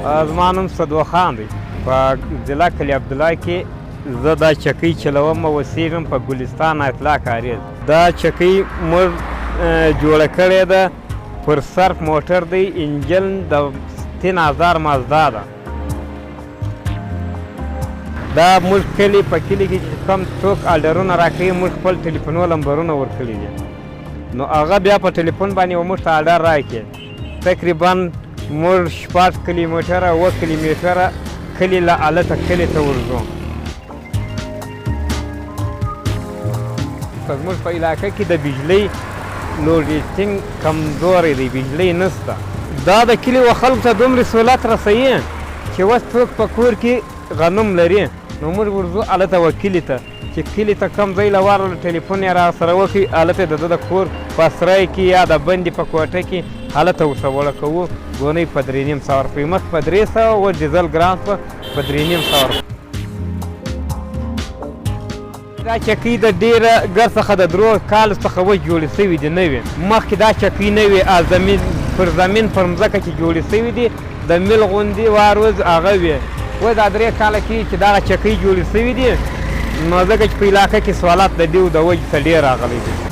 زما نوم صدو خان دی. په ضلع کلي عبدالله کې زه دا چکۍ چلوم او اوسېږم په ګلستان اطلاع کاریز. دا چکۍ موږ جوړه کړې ده پر صرف موټر دی، انجن د 3000 مازدا ده. دا موږ کلي په کلي کې چې کوم څوک آډرونه راکوي موږ خپل ټلیفونو نمبرونه ورکړي دي، نو هغه بیا په ټلیفون باندې موږ ته آډر راکړي. تقریبا موږ 6 کیلومتره 7 کیلومتره کلي له هلته کلي ته ورځو. زموږ په علاقه کې د بجلۍ لوډېسټینګ کمزوری دی، بجلۍ نشته. دا د کلي و خلکو ته دومره سهولت رسوي چې اوس څوک په کور کې غنم لري نو موږ ورځو هلته و کلي ته، چې کلي ته کوم ځای له ورغله ټلیفون یې را سره وکړي، هلته د ده د کور په سرای کې یا د بندې په کوټه کې هلته ورته وړه کوو. ګونۍ په 3,500 روپۍ، مخکې په 300 و، ډیزل ګران په 3,500 روپۍ. دا چکۍ د ډېره ګر څخه د 3 کالو څخه اوس جوړې سوي دي نوې. مخکې دا چکۍ نه وې، پر زمین پر مځکه چې جوړې سوي دي، د میل غوندې واروز هغه وې. اوس دا 3 کاله کې چې دغه چکۍ جوړې سوي دي، نو ځکه چې په علاقه کې سوالات د دې د وجې څخه ډېر راغلی دي.